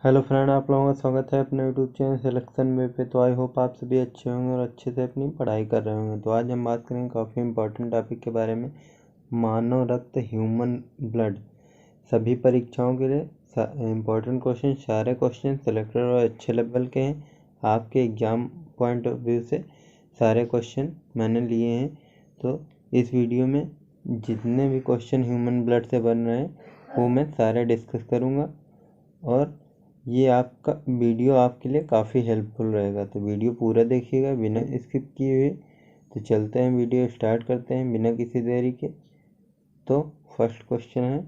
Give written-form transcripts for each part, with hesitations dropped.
Hello friend, आप लोगों का स्वागत है अपने यूट्यूब चैनल सिलेक्शन में पे। तो आई होप आप सभी अच्छे होंगे और अच्छे से अपनी पढ़ाई कर रहे होंगे। तो आज हम बात करेंगे काफ़ी इंपॉर्टेंट टॉपिक के बारे में, मानव रक्त, ह्यूमन ब्लड। सभी परीक्षाओं के लिए इम्पोर्टेंट क्वेश्चन, सारे क्वेश्चन सिलेक्टेड और अच्छे लेवल के हैं। आपके एग्ज़ाम पॉइंट ऑफ व्यू से सारे क्वेश्चन मैंने लिए हैं। तो इस वीडियो में जितने भी क्वेश्चन ह्यूमन ब्लड से बन रहे हैं वो मैं सारे डिस्कस करूँगा और ये आपका वीडियो आपके लिए काफ़ी हेल्पफुल रहेगा। तो वीडियो पूरा देखिएगा बिना स्किप किए हुए। तो चलते हैं, वीडियो स्टार्ट करते हैं बिना किसी देरी के। तो फर्स्ट क्वेश्चन है,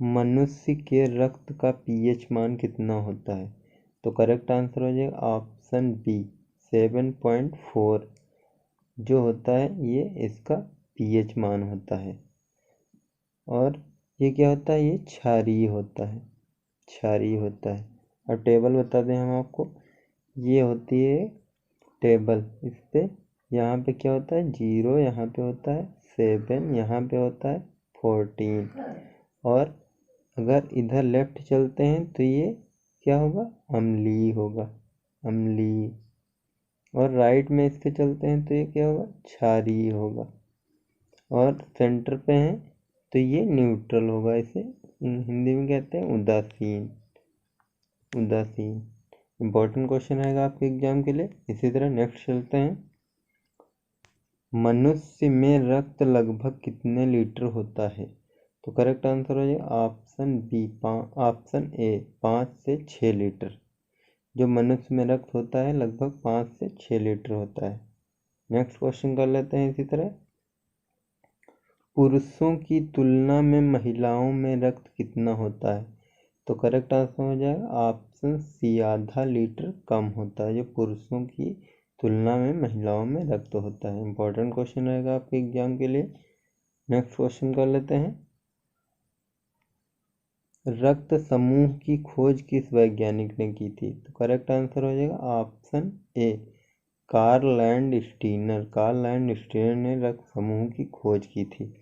मनुष्य के रक्त का पीएच मान कितना होता है? तो करेक्ट आंसर हो जाएगा ऑप्शन बी 7.4 जो होता है ये इसका पीएच मान होता है। और ये क्या होता है? ये क्षारीय होता है, क्षारीय होता है। और टेबल बता दें हम आपको, ये होती है टेबल। इस पे यहाँ पे क्या होता है? 0, यहाँ पे होता है 7, यहाँ पे होता है 14। और अगर इधर लेफ्ट चलते हैं तो ये क्या होगा? अम्लीय होगा, अम्लीय। और राइट में इसके चलते हैं तो ये क्या होगा? क्षारीय होगा। और सेंटर पे हैं तो ये न्यूट्रल होगा। इसे हिंदी में कहते हैं उदासीन, उदासीन। इम्पोर्टेंट क्वेश्चन रहेगा आपके एग्जाम के लिए। इसी तरह नेक्स्ट चलते हैं, मनुष्य में रक्त लगभग कितने लीटर होता है? तो करेक्ट आंसर हो जाएगा ऑप्शन बी, ऑप्शन ए 5 से 6 लीटर। जो मनुष्य में रक्त होता है लगभग 5 से 6 लीटर होता है। नेक्स्ट क्वेश्चन कर लेते हैं इसी तरह, पुरुषों की तुलना में महिलाओं में रक्त कितना होता है? तो करेक्ट आंसर हो जाएगा ऑप्शन सी, आधा लीटर कम होता है जो पुरुषों की तुलना में महिलाओं में रक्त होता है। इंपॉर्टेंट क्वेश्चन रहेगा आपके एग्जाम के लिए। नेक्स्ट क्वेश्चन कर लेते हैं, रक्त समूह की खोज किस वैज्ञानिक ने की थी? तो करेक्ट आंसर हो जाएगा option A, Karl Landsteiner. Karl Landsteiner ने रक्त समूह की खोज की थी।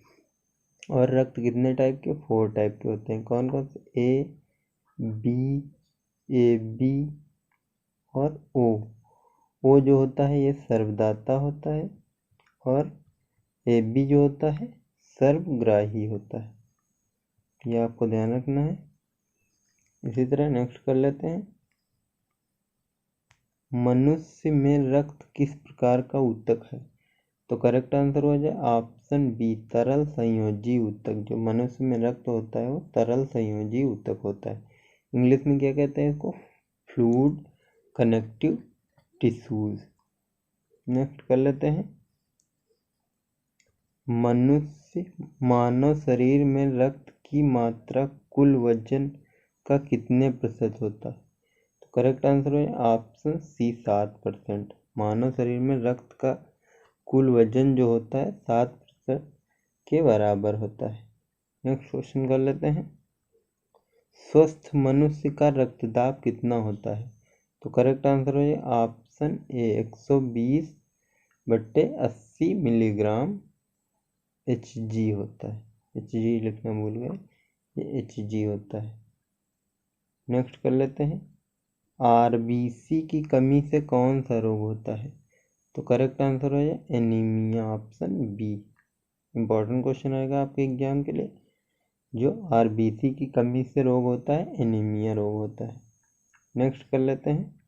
और रक्त कितने टाइप के? 4 टाइप के होते हैं। कौन कौन से? ए बी, ए बी और ओ जो होता है ये सर्वदाता होता है, और ए बी जो होता है सर्वग्राही होता है। ये आपको ध्यान रखना है। इसी तरह नेक्स्ट कर लेते हैं, मनुष्य में रक्त किस प्रकार का ऊतक है? तो करेक्ट आंसर हो जाए ऑप्शन बी, तरल संयोजी ऊतक। जो मनुष्य में रक्त होता है वो तरल संयोजी ऊतक होता है। इंग्लिश में क्या कहते हैं इसको? Fluid connective tissues. नेक्स्ट कर लेते हैं, मानव शरीर में रक्त की मात्रा कुल वजन का कितने प्रतिशत होता है? तो करेक्ट आंसर है ऑप्शन सी, 7%। मानव शरीर में रक्त का कुल वजन जो होता है 7% के बराबर होता है। नेक्स्ट क्वेश्चन कर लेते हैं, स्वस्थ मनुष्य का रक्तदाब कितना होता है? तो करेक्ट आंसर हो जाए ऑप्शन ए, 120/80 मिलीग्राम HG होता है। HG लिखना भूल गए, ये HG होता है। नेक्स्ट कर लेते हैं, RBC की कमी से कौन सा रोग होता है? तो करेक्ट आंसर हो जाए anemia, option B. Important question आएगा आपके एग्जाम के लिए। जो RBC की कमी से रोग होता है एनीमिया रोग होता है। नेक्स्ट कर लेते हैं,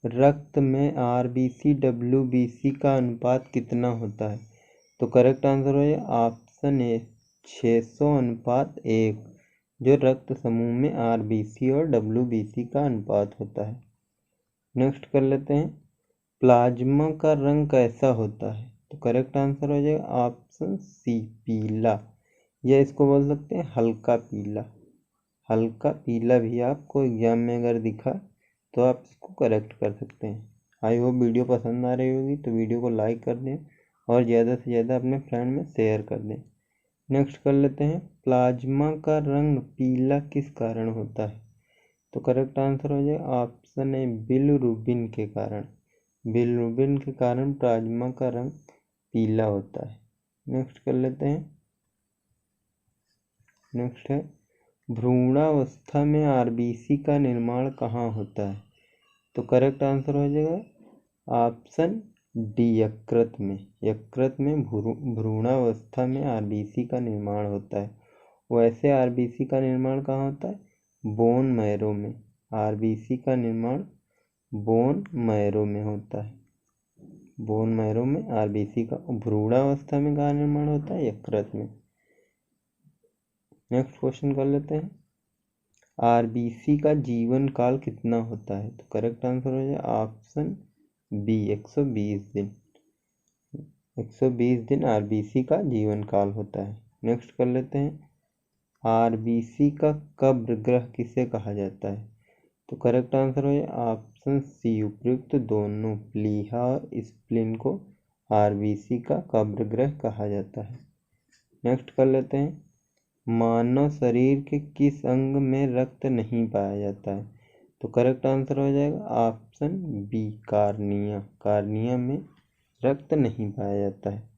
रक्त में RBC WBC का अनुपात कितना होता है? तो करेक्ट आंसर हो जाए ऑप्शन ए, 600:1। जो रक्त समूह में RBC और WBC का अनुपात होता है। नेक्स्ट कर लेते हैं, प्लाज्मा का रंग कैसा होता है? तो करेक्ट आंसर हो जाएगा ऑप्शन सी, पीला। या इसको बोल सकते हैं हल्का पीला। हल्का पीला भी आपको एग्जाम में अगर दिखा तो आप इसको करेक्ट कर सकते हैं। आई होप वीडियो पसंद आ रही होगी, तो वीडियो को लाइक कर दें और ज़्यादा से ज़्यादा अपने फ्रेंड में शेयर कर दें। नेक्स्ट कर लेते हैं, प्लाज्मा का रंग पीला किस कारण होता है? तो करेक्ट आंसर हो जाए ऑप्शन ए, बिलिरुबिन के कारण। बिलिरुबिन के कारण प्लाज्मा का रंग पीला होता है। नेक्स्ट कर लेते हैं, नेक्स्ट है, भ्रूणावस्था में आरबीसी का निर्माण कहाँ होता है? तो करेक्ट आंसर हो जाएगा ऑप्शन डी, यकृत में। यकृत में भ्रूणावस्था में आरबीसी का निर्माण होता है। वैसे आरबीसी का निर्माण कहाँ होता है? बोन मैरो में। आरबीसी का निर्माण बोन मैरो में होता है। बोन मैरो में आरबीसी का। भ्रूणावस्था में कहाँ निर्माण होता है? यकृत में। नेक्स्ट क्वेश्चन कर लेते हैं। आरबीसी का जीवन काल कितना होता है? तो करेक्ट आंसर हो जाए ऑप्शन बी, 120 दिन। 120 दिन आरबीसी का जीवन काल होता है। नेक्स्ट कर लेते हैं। आरबीसी का कब्र ग्रह किसे कहा जाता है? तो करेक्ट आंसर हो जाए ऑप्शन सी, उपयुक्त दोनों प्लीहा और स्प्लीन को आरबीसी का कब्र ग्रह कहा जाता है। नेक्स्ट कर लेते हैं। मानव शरीर के किस अंग में रक्त नहीं पाया जाता है? तो करेक्ट आंसर हो जाएगा ऑप्शन बी, कार्निया। कार्निया में रक्त नहीं पाया जाता है।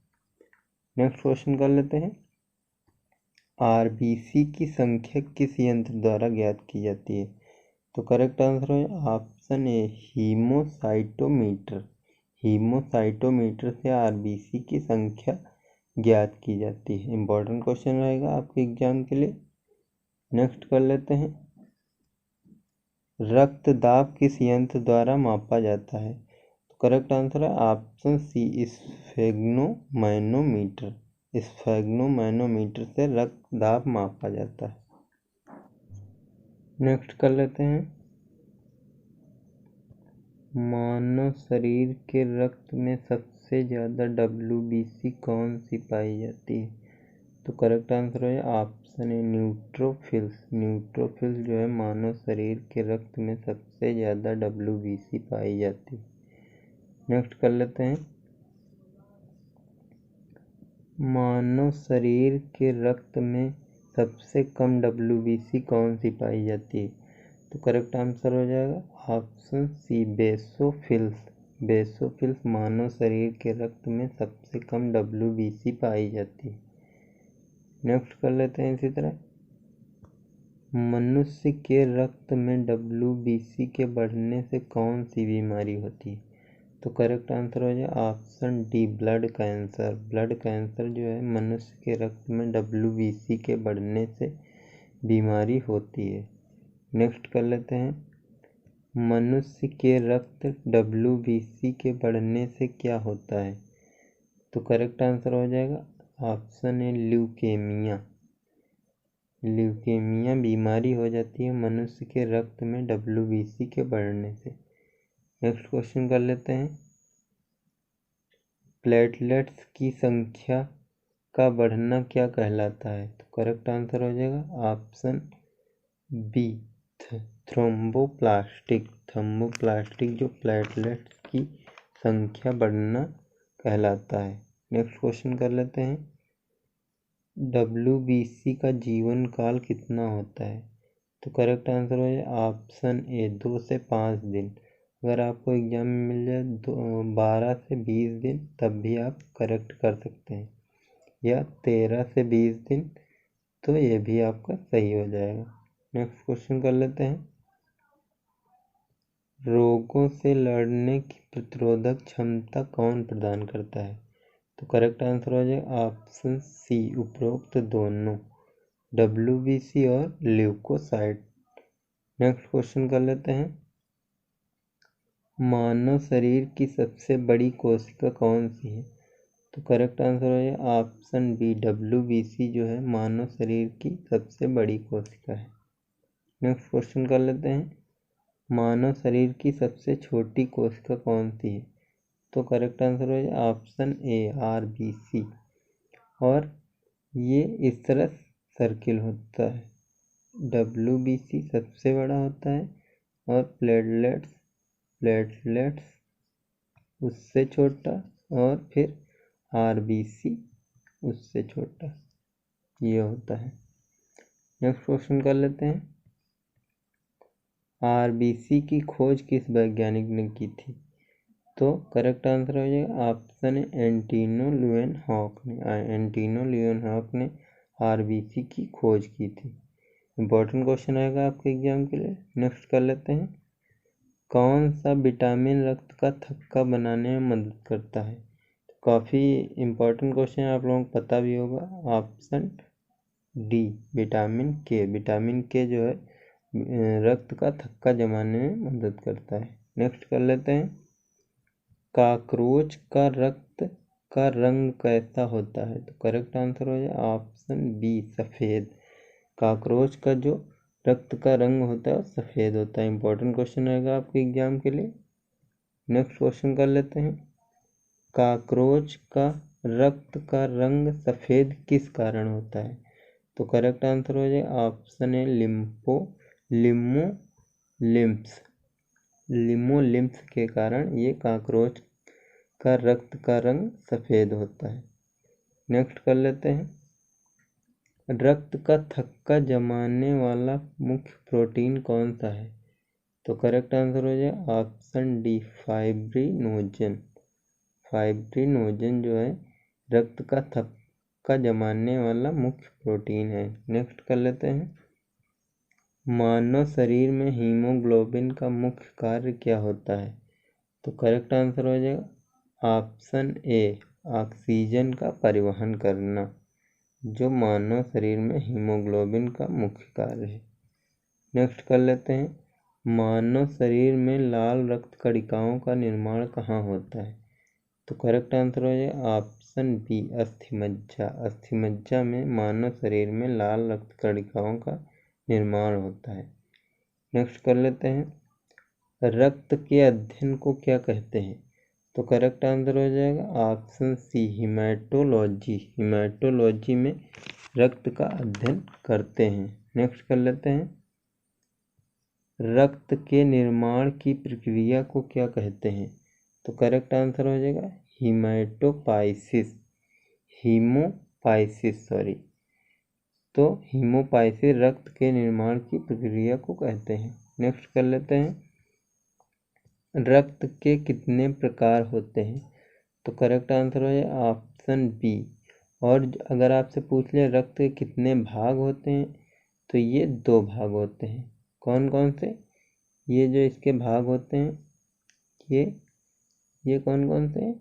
नेक्स्ट क्वेश्चन कर लेते हैं। आरबीसी की संख्या किस यंत्र द्वारा ज्ञात की जाती है? तो करेक्ट आंसर है ऑप्शन ए, हीमोसाइटोमीटर। हीमोसाइटोमीटर से आरबीसी की संख्या ज्ञात की जाती है। इंपॉर्टेंट क्वेश्चन रहेगा आपके एग्जाम के लिए। नेक्स्ट कर लेते हैं। रक्तदाब किस यंत्र द्वारा मापा जाता है? तो करेक्ट आंसर है ऑप्शन सी, स्फेग्नोमैनोमीटर। स्फेग्नोमैनोमीटर से रक्तदाब मापा जाता है। नेक्स्ट कर लेते हैं। मानव शरीर के रक्त में सबसे ज़्यादा WBC कौन सी पाई जाती है? तो करेक्ट आंसर है ऑप्शन ए, न्यूट्रोफिल्स। न्यूट्रोफिल्स जो है मानव शरीर के रक्त में सबसे ज़्यादा WBC पाई जाती है। नेक्स्ट कर लेते हैं। मानव शरीर के रक्त में सबसे कम WBC कौन सी पाई जाती है? तो करेक्ट आंसर हो जाएगा ऑप्शन सी, बेसोफिल्स। बेसोफिल्स मानव शरीर के रक्त में सबसे कम WBC पाई जाती है। नेक्स्ट कर लेते हैं इसी तरह। मनुष्य के रक्त में WBC के बढ़ने से कौन सी बीमारी होती है? तो करेक्ट आंसर हो जाए option D, blood cancer. Blood cancer जो है मनुष्य के रक्त में WBC के बढ़ने से बीमारी होती है। नेक्स्ट कर लेते हैं। मनुष्य के रक्त WBC के बढ़ने से क्या होता है? तो करेक्ट आंसर हो जाएगा ऑप्शन ए, ल्यूकेमिया। ल्यूकेमिया बीमारी हो जाती है मनुष्य के रक्त में WBC के बढ़ने से। नेक्स्ट क्वेश्चन कर लेते हैं। प्लेटलेट्स की संख्या का बढ़ना क्या कहलाता है? तो करेक्ट आंसर हो जाएगा ऑप्शन बी, थ्रोम्बोप्लास्टिक। थ्रोम्बोप्लास्टिक जो प्लेटलेट्स की संख्या बढ़ना कहलाता है। नेक्स्ट क्वेश्चन कर लेते हैं। WBC का जीवन काल कितना होता है? तो करेक्ट आंसर हो जाए ऑप्शन ए, 2 से 5 दिन। अगर आपको एग्जाम में मिल जाए 12 से 20 दिन तब भी आप करेक्ट कर सकते हैं, या 13 से 20 दिन तो ये भी आपका सही हो जाएगा। नेक्स्ट क्वेश्चन कर लेते हैं। रोगों से लड़ने की प्रतिरोधक क्षमता कौन प्रदान करता है? तो करेक्ट आंसर हो जाएगा ऑप्शन सी, उपरोक्त दोनों, WBC और ल्यूकोसाइट। नेक्स्ट क्वेश्चन कर लेते हैं। मानव शरीर की सबसे बड़ी कोशिका कौन सी है? तो करेक्ट आंसर हो जाएगा ऑप्शन बी, WBC जो है मानव शरीर की सबसे बड़ी कोशिका है। नेक्स्ट क्वेश्चन कर लेते हैं। मानव शरीर की सबसे छोटी कोशिका कौन सी है? तो करेक्ट आंसर हो जाए ऑप्शन ए, RBC। और ये इस तरह सर्किल होता है। WBC सबसे बड़ा होता है और प्लेटलेट्स उससे छोटा, और फिर RBC उससे छोटा, ये होता है। नेक्स्ट क्वेश्चन कर लेते हैं। RBC की खोज किस वैज्ञानिक ने की थी? तो करेक्ट आंसर हो जाएगा ऑप्शन है, एंटोनियो ल्यूएनहॉक ने। एंटोनियो ल्यूएनहॉक ने RBC की खोज की थी। इंपॉर्टेंट क्वेश्चन आएगा आपके एग्जाम के लिए। नेक्स्ट कर लेते हैं, कौन सा विटामिन रक्त का थक्का बनाने में मदद करता है। काफ़ी इम्पोर्टेंट क्वेश्चन आप लोगों को पता भी होगा। ऑप्शन डी विटामिन के। विटामिन के जो है रक्त का थक्का जमाने में मदद करता है। नेक्स्ट कर लेते हैं, कॉकरोच का रक्त का रंग कैसा होता है। तो करेक्ट आंसर हो जाए ऑप्शन बी सफ़ेद। कॉकरोच का जो रक्त का रंग होता है सफ़ेद होता है। इंपॉर्टेंट क्वेश्चन आएगा आपके एग्जाम के लिए। नेक्स्ट क्वेश्चन कर लेते हैं, कॉकरोच का रक्त का रंग सफ़ेद किस कारण होता है। तो करेक्ट आंसर हो जाए ऑप्शन ए लिमोलिम्स के कारण ये कॉकरोच का रक्त का रंग सफ़ेद होता है। नेक्स्ट कर लेते हैं, रक्त का थक्का जमाने वाला मुख्य प्रोटीन कौन सा है। तो करेक्ट आंसर हो जाए ऑप्शन डी फाइब्रिनोजन जो है रक्त का थक्का जमाने वाला मुख्य प्रोटीन है। नेक्स्ट कर लेते हैं, मानव शरीर में हीमोग्लोबिन का मुख्य कार्य क्या होता है। तो करेक्ट आंसर हो जाएगा ऑप्शन ए ऑक्सीजन का परिवहन करना, जो मानव शरीर में हीमोग्लोबिन का मुख्य कार्य है। नेक्स्ट कर लेते हैं, मानव शरीर में लाल रक्त कणिकाओं का निर्माण कहाँ होता है। तो करेक्ट आंसर हो जाए ऑप्शन बी अस्थिमज्जा में मानव शरीर में लाल रक्त कणिकाओं का निर्माण होता है। नेक्स्ट कर लेते हैं, रक्त के अध्ययन को क्या कहते हैं। तो करेक्ट आंसर हो जाएगा ऑप्शन सी हीमेटोलॉजी में रक्त का अध्ययन करते हैं। नेक्स्ट कर लेते हैं, रक्त के निर्माण की प्रक्रिया को क्या कहते हैं। तो करेक्ट आंसर हो जाएगा हीमोपाइसिस रक्त के निर्माण की प्रक्रिया को कहते हैं। नेक्स्ट कर लेते हैं, रक्त के कितने प्रकार होते हैं। तो करेक्ट आंसर हो जाए ऑप्शन बी। और अगर आपसे पूछ ले रक्त के कितने भाग होते हैं, तो ये 2 भाग होते हैं। कौन कौन से, ये जो इसके भाग होते हैं ये कौन कौन से,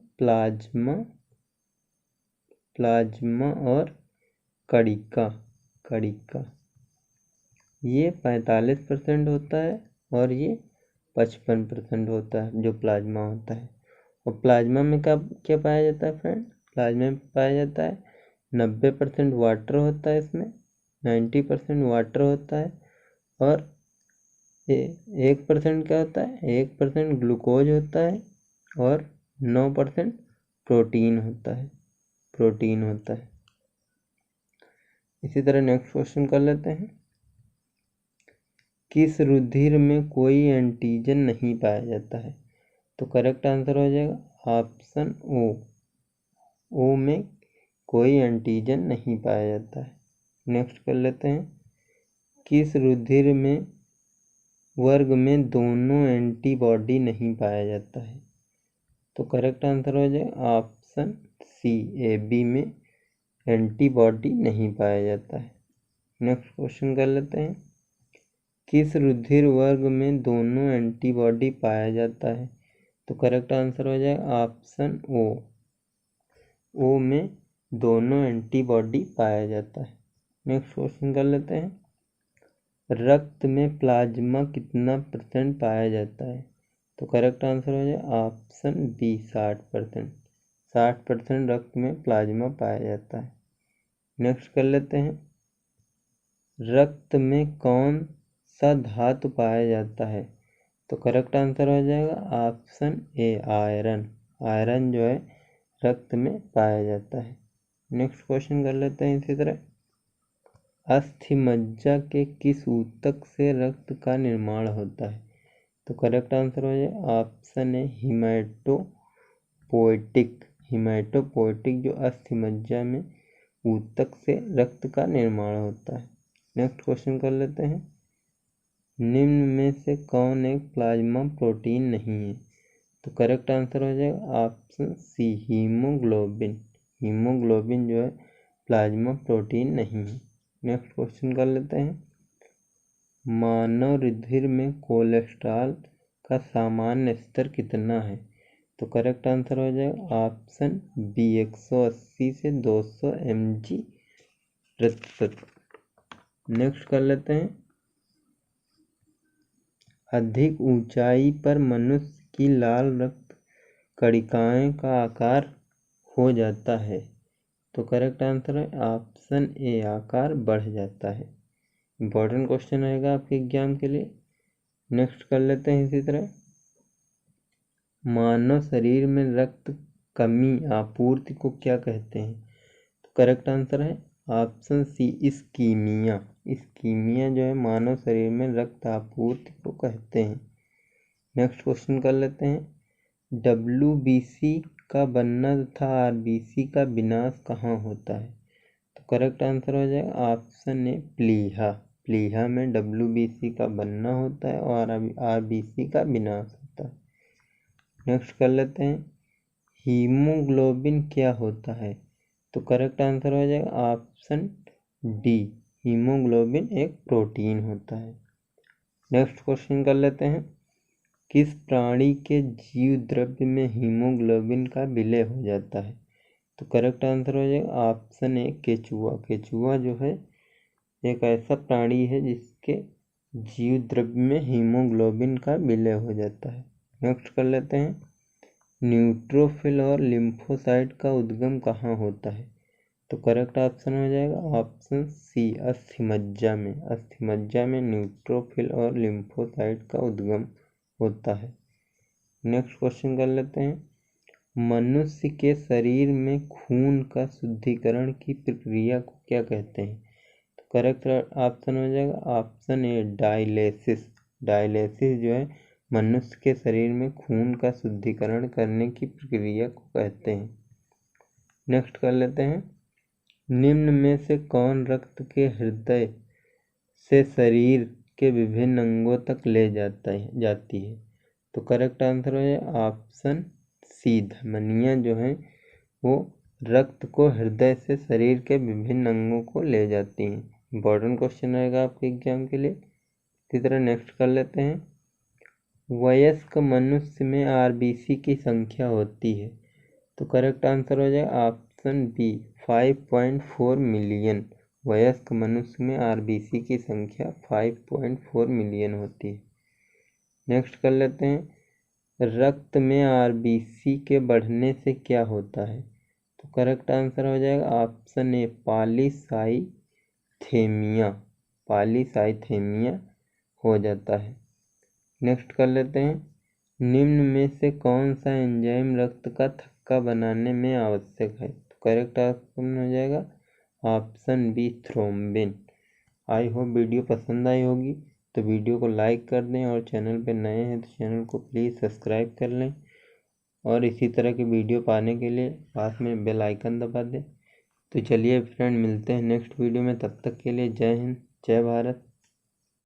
प्लाज्मा और कणिका। ये 45% होता है और ये 55% होता है जो प्लाज्मा होता है। और प्लाज्मा में क्या पाया जाता है फ्रेंड, प्लाज्मा में पाया जाता है 90% वाटर होता है, इसमें 90% वाटर होता है और 1% क्या होता है, 1% ग्लूकोज होता है और 9% प्रोटीन होता है। इसी तरह नेक्स्ट क्वेश्चन कर लेते हैं, किस रुधिर में कोई एंटीजन नहीं पाया जाता है। तो करेक्ट आंसर हो जाएगा ऑप्शन ओ में कोई एंटीजन नहीं पाया जाता है। नेक्स्ट कर लेते हैं, किस रुधिर में वर्ग में दोनों एंटीबॉडी नहीं पाया जाता है। तो करेक्ट आंसर हो जाएगा ऑप्शन सी AB में एंटीबॉडी नहीं पाया जाता है। नेक्स्ट क्वेश्चन कर लेते हैं, किस रुधिर वर्ग में दोनों एंटीबॉडी पाया जाता है। तो करेक्ट आंसर हो जाएगा ऑप्शन ओ में दोनों एंटीबॉडी पाया जाता है। नेक्स्ट क्वेश्चन कर लेते हैं, रक्त में प्लाज्मा कितना % पाया जाता है। तो करेक्ट आंसर हो जाए ऑप्शन बी 60% रक्त में प्लाज्मा पाया जाता है। नेक्स्ट कर लेते हैं, रक्त में कौन सा धातु पाया जाता है। तो करेक्ट आंसर हो जाएगा ऑप्शन ए आयरन जो है रक्त में पाया जाता है। नेक्स्ट क्वेश्चन कर लेते हैं इसी तरह, अस्थिमज्जा के किस ऊतक से रक्त का निर्माण होता है। तो करेक्ट आंसर हो जाए ऑप्शन ए हीमेटोपोइटिक जो अस्थिमज्जा में ऊतक से रक्त का निर्माण होता है। नेक्स्ट क्वेश्चन कर लेते हैं, निम्न में से कौन एक प्लाज्मा प्रोटीन नहीं है। तो करेक्ट आंसर हो जाएगा ऑप्शन सी हीमोग्लोबिन जो है प्लाज्मा प्रोटीन नहीं है। नेक्स्ट क्वेश्चन कर लेते हैं, मानव रुधिर में कोलेस्ट्रॉल का सामान्य स्तर कितना है? तो करेक्ट आंसर हो जाएगा ऑप्शन बी 180 से 200 mg/। नेक्स्ट कर लेते हैं, अधिक ऊंचाई पर मनुष्य की लाल रक्त कणिकाएं का आकार हो जाता है। तो करेक्ट आंसर है ऑप्शन ए, आकार बढ़ जाता है। इंपॉर्टेंट क्वेश्चन रहेगा आपके एग्जाम के लिए। नेक्स्ट कर लेते हैं इसी तरह, मानव शरीर में रक्त कमी आपूर्ति को क्या कहते हैं? तो करेक्ट आंसर है ऑप्शन सी, इस्कीमिया। इस्कीमिया जो है मानव शरीर में रक्त आपूर्ति को कहते हैं। नेक्स्ट क्वेश्चन कर लेते हैं, WBC का बनना तथा RBC का विनाश कहाँ होता है? तो करेक्ट आंसर हो जाएगा ऑप्शन ए, प्लीहा। प्लीहा में WBC का बनना होता है और RBC का विनाश होता है। नेक्स्ट कर लेते हैं, हीमोग्लोबिन क्या होता है? तो करेक्ट आंसर हो जाएगा ऑप्शन डी, हीमोग्लोबिन एक प्रोटीन होता है। नेक्स्ट क्वेश्चन कर लेते हैं, किस प्राणी के जीव द्रव्य में हीमोग्लोबिन का विलय हो जाता है? तो करेक्ट आंसर हो जाएगा ऑप्शन ए, केचुआ। केचुआ जो है एक ऐसा प्राणी है जिसके जीव द्रव्य में हीमोग्लोबिन का विलय हो जाता है। नेक्स्ट कर लेते हैं, न्यूट्रोफिल और लिम्फोसाइट का उद्गम कहाँ होता है? तो करेक्ट ऑप्शन हो जाएगा ऑप्शन सी, अस्थिमज्जा में। अस्थिमज्जा में न्यूट्रोफिल और लिम्फोसाइट का उद्गम होता है। नेक्स्ट क्वेश्चन कर लेते हैं, मनुष्य के शरीर में खून का शुद्धिकरण की प्रक्रिया को क्या कहते हैं? तो करेक्ट ऑप्शन हो जाएगा ऑप्शन ए, डायलिसिस। डायलिसिस जो है मनुष्य के शरीर में खून का शुद्धिकरण करने की प्रक्रिया को कहते हैं। नेक्स्ट कर लेते हैं, निम्न में से कौन रक्त के हृदय से शरीर के विभिन्न अंगों तक ले जाती है? तो करेक्ट आंसर है ऑप्शन सी, धमनियाँ जो हैं वो रक्त को हृदय से शरीर के विभिन्न अंगों को ले जाती हैं। इंपॉर्टेंट क्वेश्चन रहेगा आपके एग्जाम के लिए। इसी तरह नेक्स्ट कर लेते हैं, वयस्क मनुष्य में RBC की संख्या होती है? तो करेक्ट आंसर हो जाएगा ऑप्शन बी, 5.4 मिलियन। वयस्क मनुष्य में RBC की संख्या 5.4 मिलियन होती है। नेक्स्ट कर लेते हैं, रक्त में RBC के बढ़ने से क्या होता है? तो करेक्ट आंसर हो जाएगा ऑप्शन ए, पॉलीसाइथेमिया। पॉलीसाइथेमिया हो जाता है। नेक्स्ट कर लेते हैं, निम्न में से कौन सा एंजाइम रक्त का थक्का बनाने में आवश्यक है? तो करेक्ट ऑप्शन हो जाएगा option B, thrombin. I hope video पसंद आई होगी, तो वीडियो को लाइक कर दें और चैनल पे नए हैं तो चैनल को प्लीज़ सब्सक्राइब कर लें और इसी तरह की वीडियो पाने के लिए पास में बेल आइकन दबा दें। तो चलिए फ्रेंड, मिलते हैं नेक्स्ट वीडियो में, तब तक के लिए जय हिंद, जय भारत।